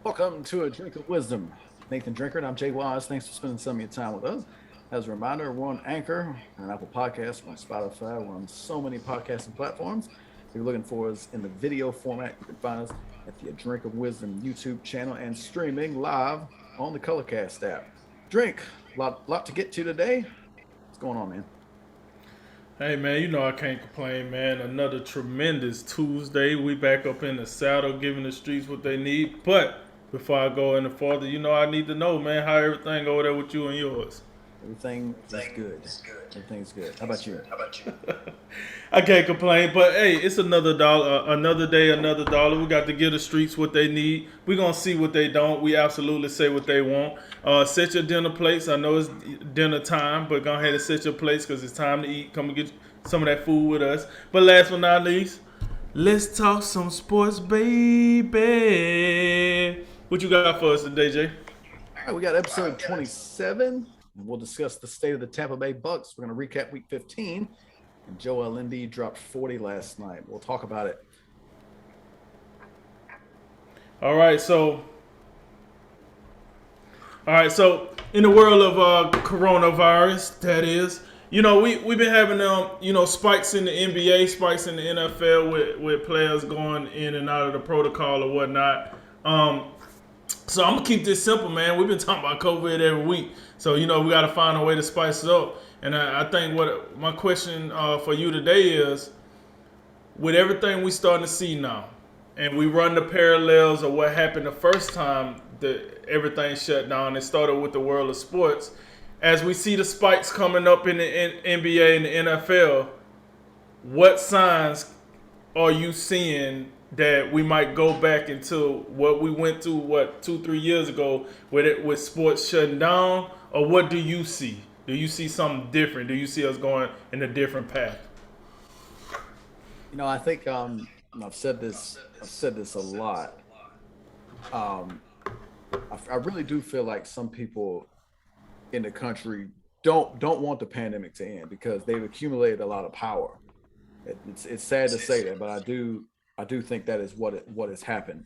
Welcome to A Drink of Wisdom. Nathan Drinker, and I'm Jay Wise. Thanks for spending some of your time with us. As a reminder, we're on Anchor, we're on Apple Podcasts, we're on Spotify, we're on so many podcasting platforms. If you're looking for us in the video format, you can find us at the A Drink of Wisdom YouTube channel and streaming live on the Colorcast app. Drink, lot to get to today. What's going on, man? Hey man, you know I can't complain, man. Another tremendous Tuesday. We back up in the saddle, giving the streets what they need. But before I go any further, I need to know, man, how everything over there with you and yours. Everything is good. Everything's good. How about you? I can't complain, but hey, it's another dollar, another day, another dollar. We got to give the streets what they need. We gonna see what they don't. We absolutely say what they want. Set your dinner plates. I know it's dinner time, but go ahead and set your plates because it's time to eat. Come and get some of that food with us. But last but not least, let's talk some sports, baby. What you got for us today, Jay? All right, we got episode 27. And we'll discuss the state of the Tampa Bay Bucks. We're going to recap week 15. And Joel Embiid dropped 40 last night. We'll talk about it. All right, so in the world of coronavirus, that is, we've been having spikes in the NBA, spikes in the NFL with players going in and out of the protocol or whatnot. So I'm gonna keep this simple, man. We've been talking about COVID every week, so we got to find a way to spice it up. And I think what my question for you today is, with everything we starting to see now, and we run the parallels of what happened the first time that everything shut down. It started with the world of sports. As we see the spikes coming up in the NBA and the NFL, what signs are you seeing that we might go back into what we went through 2-3 years ago with sports shutting down, or what do you see? Do you see something different? Do you see us going in a different path? I think I've said this. I've said this a lot. Um, I really do feel like some people in the country don't want the pandemic to end because they've accumulated a lot of power. It's sad to say that, but I do think that is what has happened.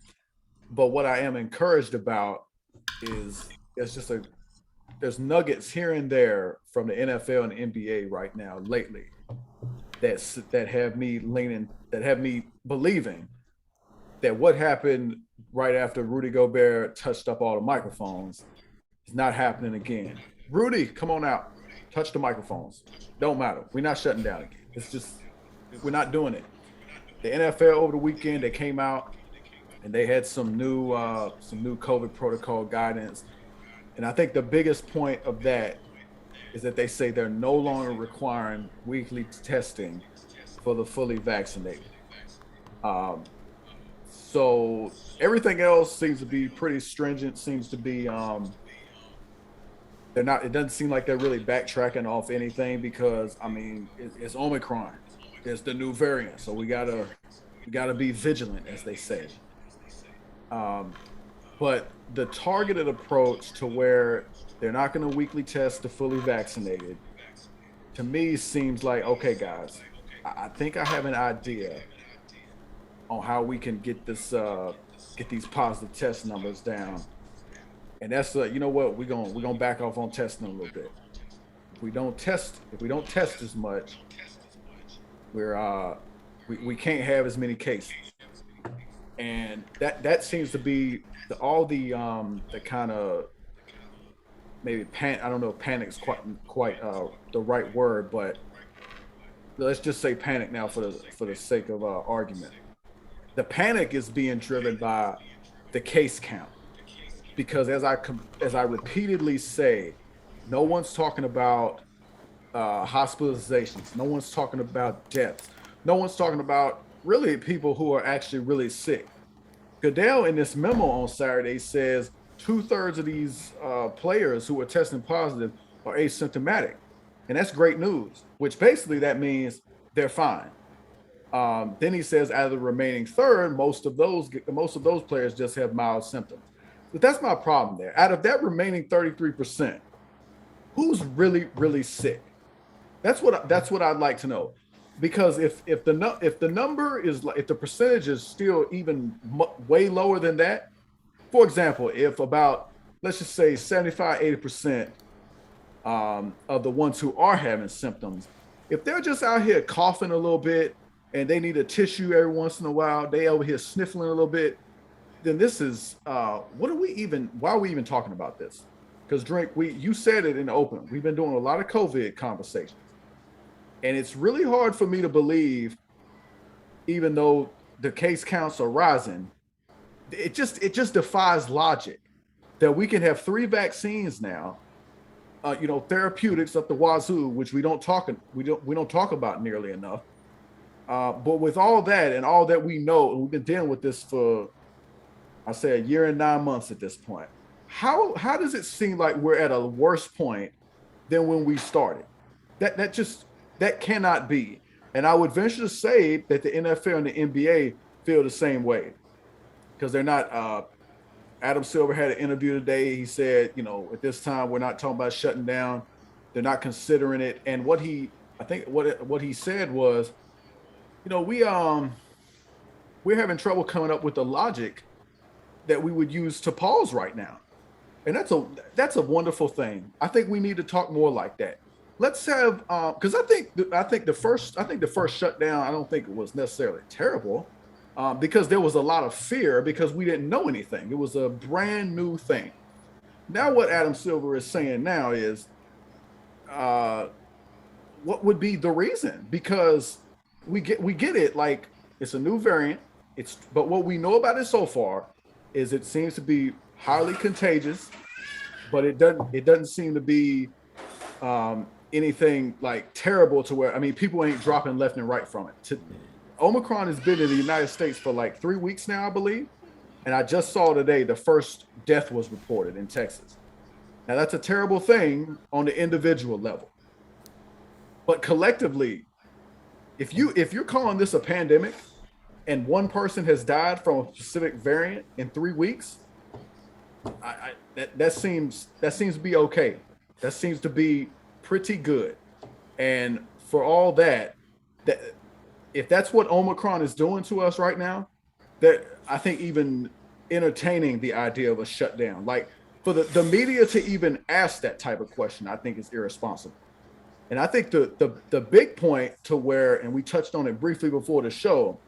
But what I am encouraged about is it's just there's nuggets here and there from the NFL and NBA right now lately that have me leaning, that have me believing that what happened right after Rudy Gobert touched up all the microphones is not happening again. Rudy, come on out, touch the microphones. Don't matter. We're not shutting down again. It's just we're not doing it. The NFL over the weekend they came out and they had some new COVID protocol guidance, and I think the biggest point of that is that they say they're no longer requiring weekly testing for the fully vaccinated. Um, so everything else seems to be pretty stringent. Seems to be they're not. It doesn't seem like they're really backtracking off anything because I mean it's Omicron. It's the new variant, so we gotta be vigilant, as they say. Um, but the targeted approach to where they're not going to weekly test the fully vaccinated to me seems like okay, guys. I think I have an idea on how we can get these positive test numbers down, and that's you know what we're gonna back off on testing a little bit. If we don't test as much, we can't have as many cases, and that seems to be all the kind of maybe I don't know if panic's quite the right word, but let's just say panic now for the sake of argument. The panic is being driven by the case count because as I repeatedly say, no one's talking about hospitalizations, no one's talking about deaths, no one's talking about really people who are actually really sick. Goodell in this memo on Saturday says two-thirds of these players who are testing positive are asymptomatic, and that's great news. Which basically that means they're fine. Then he says out of the remaining third, most of those players just have mild symptoms. But that's my problem there. Out of that remaining 33%, who's really sick? That's what I'd like to know. Because if the number is like if the percentage is still even way lower than that, for example, if about, let's just say 75, 80% of the ones who are having symptoms, if they're just out here coughing a little bit and they need a tissue every once in a while, they over here sniffling a little bit, then this is why are we even talking about this? Because Drink, you said it in the open. We've been doing a lot of COVID conversations. And it's really hard for me to believe, even though the case counts are rising, it just defies logic that we can have 3 vaccines now, therapeutics up the wazoo, which we don't talk about nearly enough. But with all that and all that we know, and we've been dealing with this for, I say, 1 year and 9 months at this point. How does it seem like we're at a worse point than when we started? That cannot be. And I would venture to say that the NFL and the NBA feel the same way, because they're not. Adam Silver had an interview today. He said, at this time we're not talking about shutting down. They're not considering it. And what he said was, we're having trouble coming up with the logic that we would use to pause right now. And that's a wonderful thing. I think we need to talk more like that. Let's have, because I think the first shutdown, I don't think it was necessarily terrible, because there was a lot of fear because we didn't know anything. It was a brand new thing. Now what Adam Silver is saying now is, what would be the reason? Because we get it, like it's a new variant. But what we know about it so far is it seems to be highly contagious, but it doesn't seem to be anything like terrible to where, people ain't dropping left and right from it. Omicron has been in the United States for like 3 weeks now, I believe. And I just saw today the first death was reported in Texas. Now that's a terrible thing on the individual level. But collectively, if you're calling this a pandemic and one person has died from a specific variant in 3 weeks, that seems to be okay. That seems to be pretty good. And for all that if that's what Omicron is doing to us right now, that I think even entertaining the idea of a shutdown, like for the media to even ask that type of question, I think is irresponsible. And I think the big point to where, and we touched on it briefly before the show,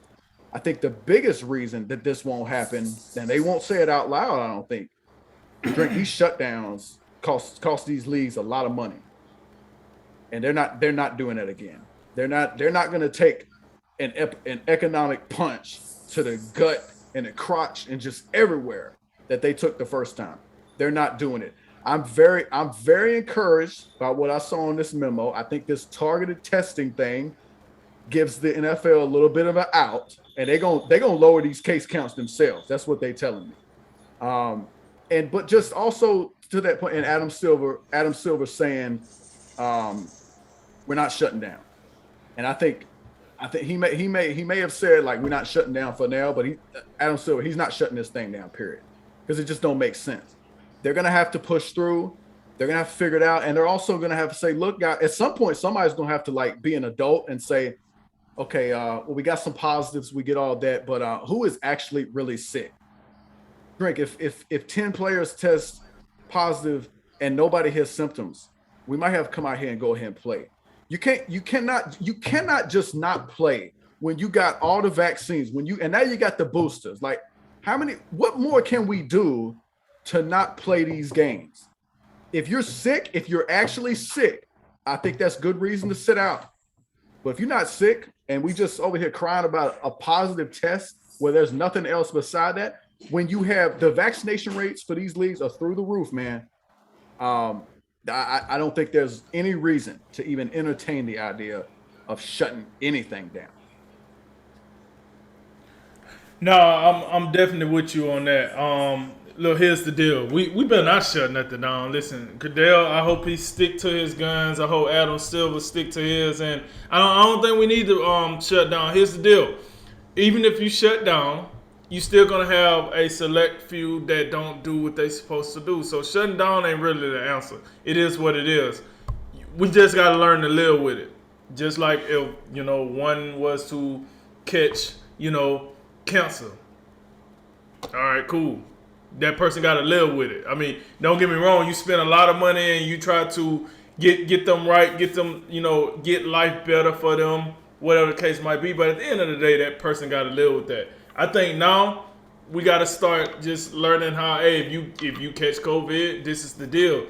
I think the biggest reason that this won't happen, and they won't say it out loud, I don't think, these shutdowns cost these leagues a lot of money. And they're not doing that again. They're not going to take an economic punch to the gut and the crotch and just everywhere that they took the first time. They're not doing it. I'm very encouraged by what I saw in this memo. I think this targeted testing thing gives the NFL a little bit of an out, and they're gonna lower these case counts themselves. That's what they're telling me. But just also to that point, and Adam Silver saying we're not shutting down, and I think he may have said like we're not shutting down for now, but Adam Silver, he's not shutting this thing down, period, because it just don't make sense. They're gonna have to push through. They're gonna have to figure it out, and they're also gonna have to say, look, guys, at some point somebody's gonna have to like be an adult and say, okay, well, we got some positives, we get all that, but who is actually really sick? Drink, if 10 players test positive and nobody has symptoms, we might have to come out here and go ahead and play. You cannot just not play when you got all the vaccines, and now you got the boosters. Like, what more can we do to not play these games? If you're sick, if you're actually sick, I think that's good reason to sit out. But if you're not sick and we just over here crying about a positive test where there's nothing else beside that, when you have the vaccination rates for these leagues are through the roof, man, I don't think there's any reason to even entertain the idea of shutting anything down. No, I'm definitely with you on that. Look, here's the deal. We better not shut nothing down. Listen, Goodell, I hope he stick to his guns. I hope Adam Silver stick to his. And I don't think we need to shut down. Here's the deal. Even if you shut down, you still going to have a select few that don't do what they supposed to do. So shutting down ain't really the answer. It is what it is. We just got to learn to live with it. Just like if, one was to catch, cancer. All right, cool. that person got to live with it. I mean, don't get me wrong. You spend a lot of money and you try to get them right, get them, get life better for them, whatever the case might be. But at the end of the day, that person got to live with that. I think now we got to start just learning how. Hey, if you catch COVID, this is the deal.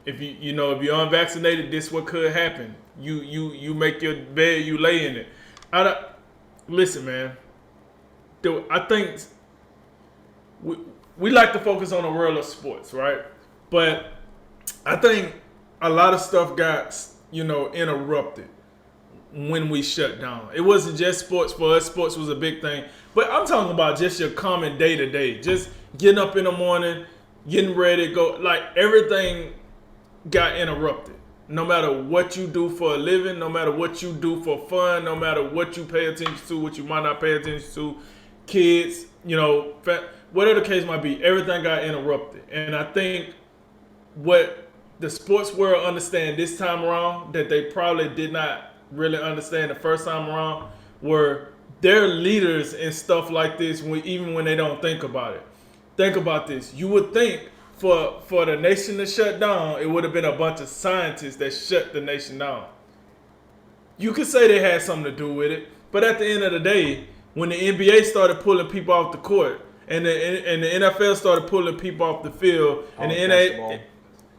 If if you're unvaccinated, this what could happen. You make your bed, you lay in it. Listen, man. I think we like to focus on the world of sports, right? But I think a lot of stuff got interrupted when we shut down. It wasn't just sports for us. Sports was a big thing, but I'm talking about just your common day to day, just getting up in the morning, getting ready to go. Like everything got interrupted. No matter what you do for a living, no matter what you do for fun, no matter what you pay attention to, what you might not pay attention to, kids, whatever the case might be, everything got interrupted. And I think what the sports world understand this time around that they probably did not really understand the first time around were their leaders and stuff like this, even when they don't think about it. Think about this. You would think for the nation to shut down, it would have been a bunch of scientists that shut the nation down. You could say they had something to do with it, but at the end of the day, when the NBA started pulling people off the court and the NFL started pulling people off the field, and the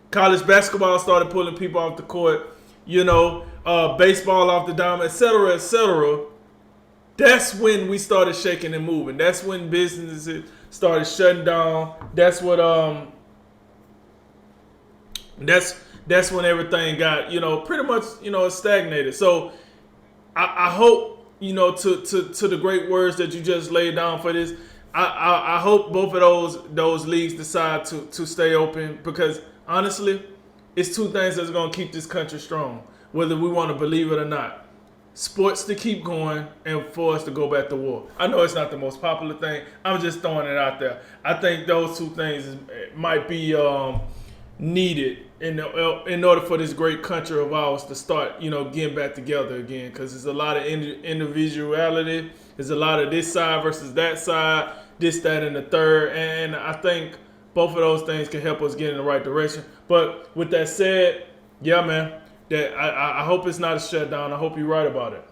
college basketball started pulling people off the court, baseball off the diamond, et cetera, that's when we started shaking and moving. That's when businesses started shutting down. That's what that's when everything got pretty much stagnated. So I hope to the great words that you just laid down for this. I hope both of those leagues decide to stay open, because honestly, it's two things that's gonna keep this country strong, whether we want to believe it or not. Sports to keep going, and for us to go back to war. I know it's not the most popular thing. I'm just throwing it out there. I think those two things might be needed in order for this great country of ours to start, getting back together again. Because there's a lot of individuality. There's a lot of this side versus that side, this, that, and the third. And I think both of those things can help us get in the right direction. But with that said, yeah, man. That I hope it's not a shutdown. I hope you're right about it.